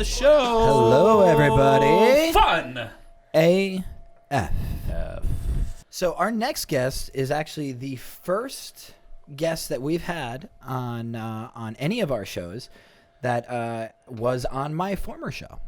show. Hello, everybody. Fun. AF. So our next guest is actually the first guest that we've had on any of our shows that was on my former show.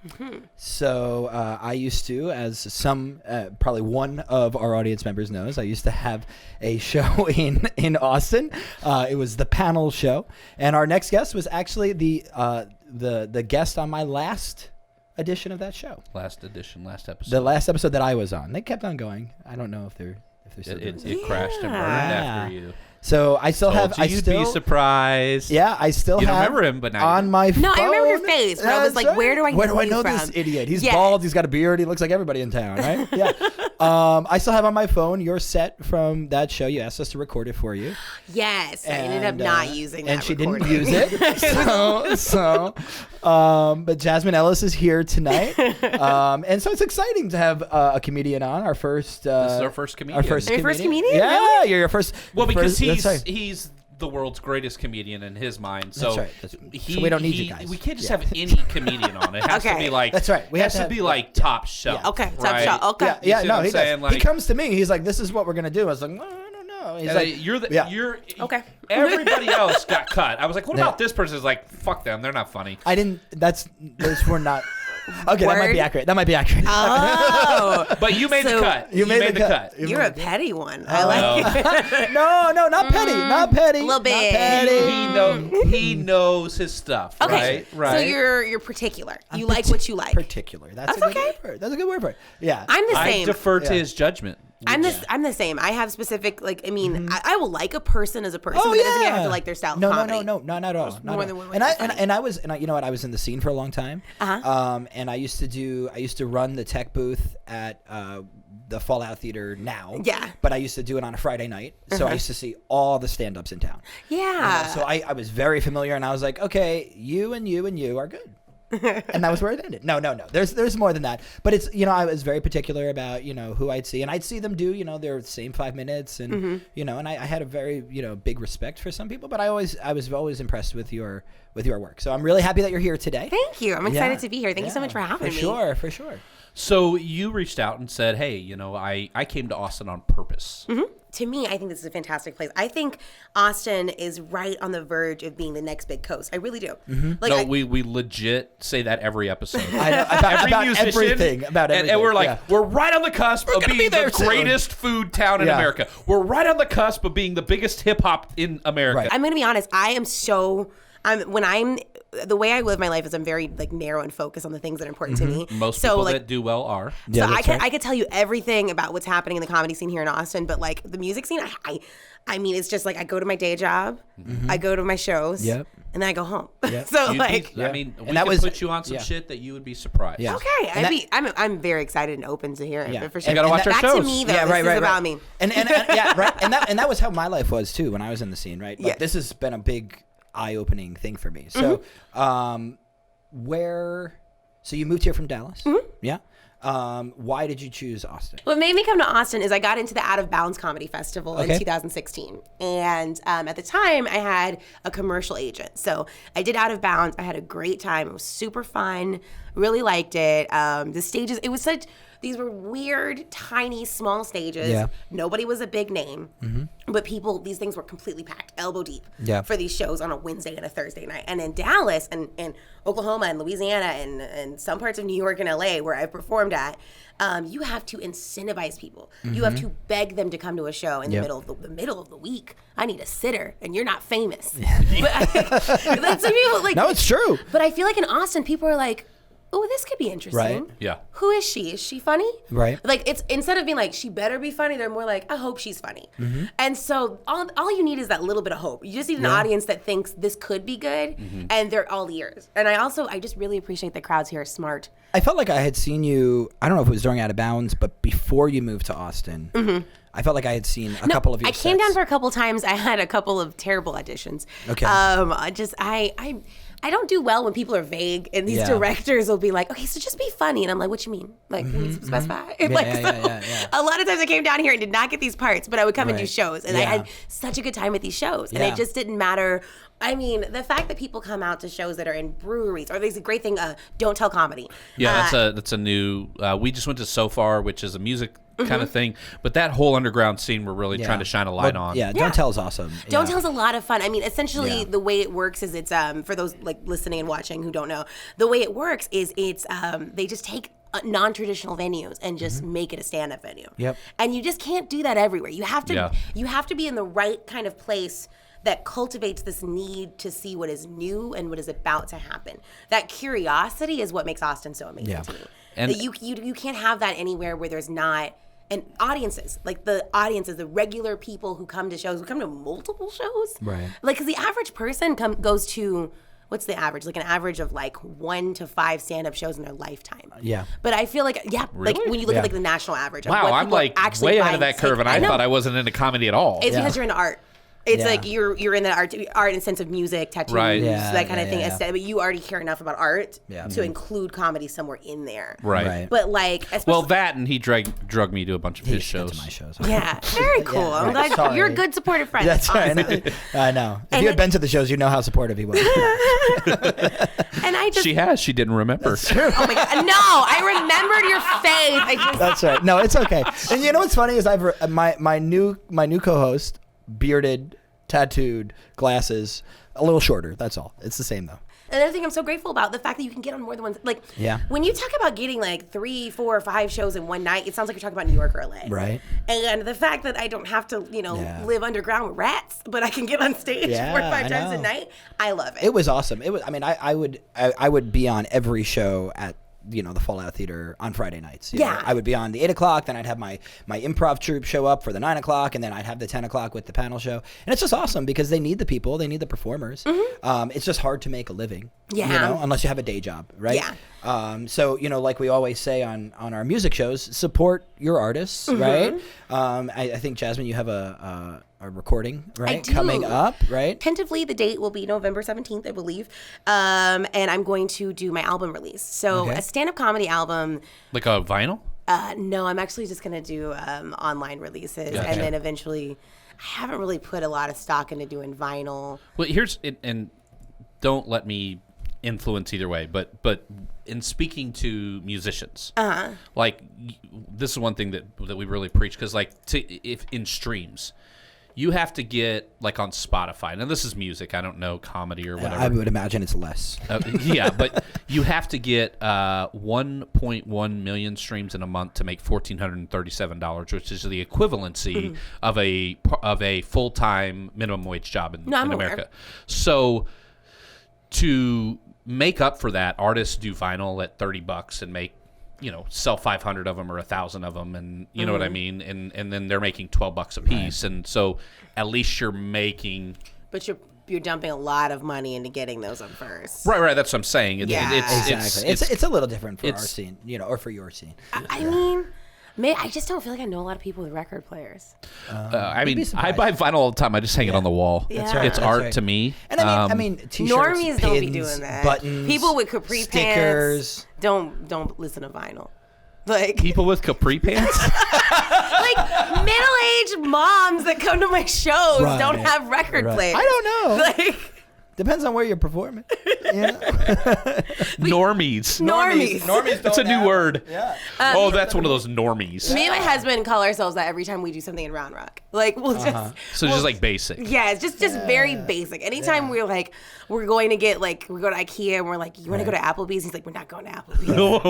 Mm-hmm. So I used to, as some probably one of our audience members knows, I used to have a show in Austin. It was the panel show, and our next guest was actually the guest on my last edition of that show. Last episode. The last episode that I was on. They kept on going. I don't know if they're still doing it crashed and burned after you. So I still have. You'd be surprised. Yeah, I still you have. You don't remember him, but now on my phone. No, I remember your face. But I was like, where do I know this idiot? He's bald. He's got a beard. He looks like everybody in town, right? Yeah. I still have on my phone your set from that show. You asked us to record it for you. Yes, I ended up not using that. And she recording. didn't use it. But Jasmine Ellis is here tonight, and so it's exciting to have a comedian on. Our first. This is our first comedian. Your first comedian? Yeah, really? you're your first. Well, because he's the world's greatest comedian in his mind. So that's right. So we don't need you guys. We can't just have any comedian on. It has to be like. That's right. We have to be like top shelf. Yeah. Okay, right? top shelf. Okay. Yeah. No, he does. Like, he comes to me. He's like, "This is what we're gonna do." I was like, "No, I don't know." He's like, "You're okay." Everybody else got cut. I was like, "What about this person?" Is like, "Fuck them. They're not funny." I didn't. Those were not. Okay, that might be accurate. Oh, but you made the cut. You made the cut. You're a petty one. I like it. No, not petty. Not petty. A little bit. Not petty. He knows his stuff. Okay, right. So you're particular. You like what you like. Particular. That's a good word for it. That's a good word for it. Yeah. I'm the same. I defer to his judgment. I'm the same. I have specific, like, I mean, I will like a person as a person, but that doesn't mean I have to like their style of comedy. No, not at all. More than one. You know what? I was in the scene for a long time. And I used to run the tech booth at the Fallout Theater now. Yeah. But I used to do it on a Friday night, so I used to see all the stand-ups in town. Yeah. So I was very familiar, and I was like, okay, you and you and you are good. And that was where it ended. No. There's more than that. But it's, I was very particular about, who I'd see. And I'd see them do, their same 5 minutes. And, and I had a very, big respect for some people. But I was always impressed with your work. So I'm really happy that you're here today. Thank you. I'm excited to be here. Thank you so much for having me. For sure. So you reached out and said, hey, I came to Austin on purpose. Mm-hmm. To me, I think this is a fantastic place. I think Austin is right on the verge of being the next big coast. I really do. Mm-hmm. Like, we legit say that every episode. I know, about everything. And we're like, we're right on the cusp of being the greatest food town in America. We're right on the cusp of being the biggest hip hop in America. Right. I'm going to be honest. The way I live my life is I'm very narrow and focused on the things that are important to me. Most people that do well are. So I could tell you everything about what's happening in the comedy scene here in Austin, but the music scene, I mean, it's just I go to my day job, I go to my shows, and then I go home. Yep. So we could put you on some shit that you would be surprised. Yeah. Okay, I'm very excited and open to hearing it for sure. You gotta watch our shows. Back to me though. This is about me. And that was how my life was too when I was in the scene, right? This has been a big eye-opening thing for me. So, so you moved here from Dallas? Mm-hmm. Yeah. Why did you choose Austin? What made me come to Austin is I got into the Out of Bounds Comedy Festival in 2016. And at the time, I had a commercial agent. So I did Out of Bounds. I had a great time. It was super fun. Really liked it. The stages, it was these were weird, tiny, small stages. Yeah. Nobody was a big name. Mm-hmm. But these things were completely packed, elbow deep for these shows on a Wednesday and a Thursday night. And in Dallas and Oklahoma and Louisiana and some parts of New York and LA where I've performed at, you have to incentivize people. Mm-hmm. You have to beg them to come to a show in the middle of the week. I need a sitter, and you're not famous. But some people no, it's true. But I feel like in Austin, people are like, oh, this could be interesting. Right. Yeah. Who is she? Is she funny? Right. It's instead of being like, she better be funny, they're more like, I hope she's funny. Mm-hmm. And so all you need is that little bit of hope. You just need an audience that thinks this could be good, and they're all ears. And I just really appreciate the crowds here are smart. I felt like I had seen you, I don't know if it was during Out of Bounds, but before you moved to Austin. Mm-hmm. I felt like I had seen a couple of your sets. I came down for a couple times. I had a couple of terrible auditions. Okay. I don't do well when people are vague, and these directors will be like, okay, so just be funny. And I'm like, what you mean? Like, can you specify? A lot of times I came down here and did not get these parts, but I would come and do shows. And I had such a good time at these shows. And it just didn't matter I mean, the fact that people come out to shows that are in breweries, or there's a great thing, Don't Tell Comedy. Yeah, that's a new. We just went to So Far, which is a music kind of thing, but that whole underground scene we're really trying to shine a light on. Yeah, Don't Tell is awesome. Don't Tell is a lot of fun. I mean, essentially the way it works is it's for those like listening and watching who don't know, the way it works is it's they just take non-traditional venues and just make it a stand-up venue. Yep. And you just can't do that everywhere. You have to be in the right kind of place that cultivates this need to see what is new and what is about to happen. That curiosity is what makes Austin so amazing to me. And that you can't have that anywhere where there's not. And audiences, like the regular people who come to shows, who come to multiple shows. Right. Like, because the average person goes to, what's the average? Like an average of like 1 to 5 stand-up shows in their lifetime. Yeah. But I feel like, Really? like when you look at like the national average. Wow, I'm like actually way ahead of that curve, and I thought I wasn't into comedy at all. It's because you're into art. It's like you're in the art and sense of music, tattoos, that kind of thing. But you already care enough about art to include comedy somewhere in there. Right. But like, that and he drug me to a bunch of his shows. To my shows. Yeah, very cool. I'm glad you're a good supportive friend. That's right. I know. If you had been to the shows, you know how supportive he was. And I just She didn't remember. That's true. Oh my god, no! I remembered your face. That's right. No, it's okay. And you know what's funny is my new co-host, bearded, tattooed, glasses, a little shorter. That's all. It's the same though. Another thing I'm so grateful about, the fact that you can get on more than one. Like, when you talk about getting like 3, 4, 5 shows in one night, it sounds like you're talking about New York or LA. Right. And the fact that I don't have to, live underground with rats, but I can get on stage 4 or 5 times a night, I love it. It was awesome. It was. I mean, I would be on every show at the Fallout Theater on Friday nights. You know? I would be on the 8 o'clock, then I'd have my improv troupe show up for the 9 o'clock, and then I'd have the 10 o'clock with the panel show. And it's just awesome because they need the people, they need the performers. It's just hard to make a living, unless you have a day job, right? So, like we always say on our music shows, support your artists, right? I think, Jasmine, you have a recording, right? Coming up, right? Tentatively, the date will be November 17th, I believe. And I'm going to do my album release. So a stand-up comedy album. Like a vinyl? No, I'm actually just going to do online releases. And then eventually, I haven't really put a lot of stock into doing vinyl. Well, and don't let me influence either way, but in speaking to musicians, like this is one thing that we really preach, because if in streams, you have to get like on Spotify. Now this is music. I don't know comedy or whatever. I would imagine it's less. But you have to get 1.1 million streams in a month to make $1,437, which is the equivalency of a full-time minimum wage job in America. So to make up for that, artists do vinyl at $30 and make, sell 500 of them or 1,000 of them, and you know what I mean, and then they're making $12 a piece, and so at least you're making. But you're dumping a lot of money into getting those up first. Right. That's what I'm saying. Exactly. It's a little different for our scene, or for your scene. I mean. I just don't feel like I know a lot of people with record players. I buy vinyl all the time. I just hang it on the wall. Yeah. It's art to me. And I mean, t-shirts, normies pins, don't be doing that. Buttons, people with capri stickers. Pants don't listen to vinyl. Like people with capri pants. Like middle-aged moms that come to my shows don't have record players. I don't know. Like. Depends on where you're performing. Normies. That's a new word. Yeah. That's one of those normies. Me and my husband call ourselves that every time we do something in Round Rock. Like we'll just. So just like basic. Yeah, it's just very basic. Anytime we're going to get we go to IKEA and we're like, you want to go to Applebee's? He's like, we're not going to Applebee's. You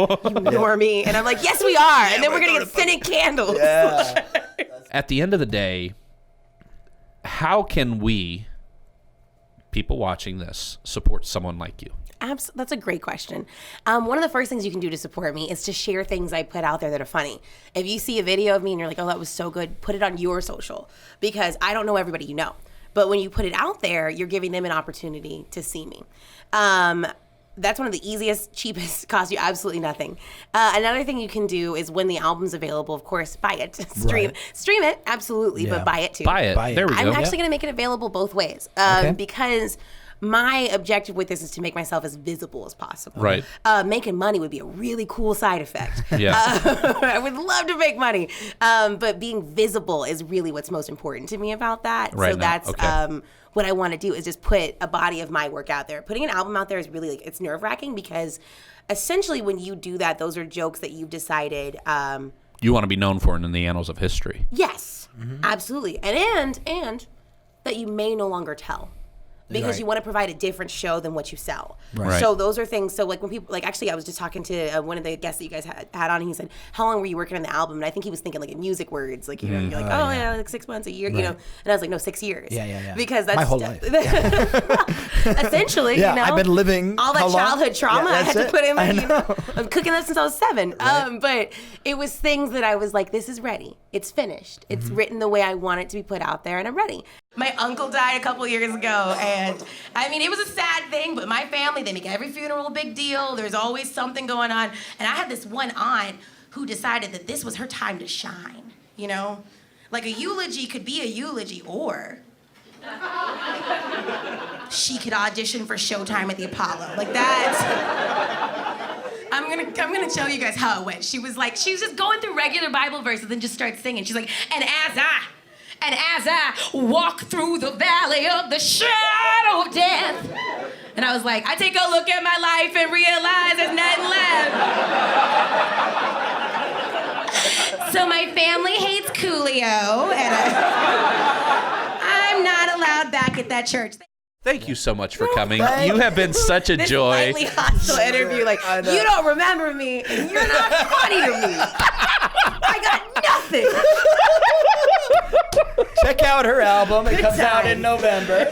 normie. And I'm like, yes, we are. And then we're gonna get scented candles. Yeah. At the end of the day, how can we, people watching this, support someone like you? That's a great question. One of the first things you can do to support me is to share things I put out there that are funny. If you see a video of me and you're like, oh, that was so good, put it on your social, because I don't know everybody you know. But when you put it out there, you're giving them an opportunity to see me. That's one of the easiest, cheapest, costs you absolutely nothing. Another thing you can do is when the album's available, of course, buy it. Stream it, absolutely, but buy it too. Buy it. There we go. I'm actually going to make it available both ways because my objective with this is to make myself as visible as possible. Right. Making money would be a really cool side effect. Yeah. I would love to make money. But being visible is really what's most important to me about that. Right so now. that's Okay. what I want to do is just put a body of my work out there. Putting an album out there is really it's nerve-wracking because essentially when you do that, those are jokes that you've decided You want to be known for it in the annals of history. yes, absolutely. And that you may no longer tell. Because Right. you want to provide a different show than what you sell. Right. So those are things. So like when people actually I was just talking to one of the guests that you guys had on, and he said, "How long were you working on the album?" And I think he was thinking like in music words, like you're like, "Oh yeah, like 6 months, a year," you know. And I was like, "No, 6 years." Yeah. Because that's my whole life. essentially, Yeah, you know, I've been living all that how long? childhood trauma Yeah, I had that's to put in. it. Like, you know, I'm cooking that since I was 7. But it was things that I was like, "This is ready. It's finished. It's written the way I want it to be put out there, and I'm ready." My uncle died a couple years ago, and I mean, it was a sad thing, but my family, they make every funeral a big deal. There's always something going on. And I had this one aunt who decided that this was her time to shine, you know? Like a eulogy could be a eulogy, or she could audition for Showtime at the Apollo. Like that's... I'm gonna tell you guys how it went. She was just going through regular Bible verses and just starts singing. She's like, and as I walk through the valley of the shadow of death. And I was like, I take a look at my life and realize there's nothing left. So my family hates Coolio, and I'm not allowed back at that church. Thank you so much for coming. You have been such a This joy. slightly hostile interview, like, you don't remember me, and you're not funny to me. I got nothing. Check out her album. It comes out in times. November.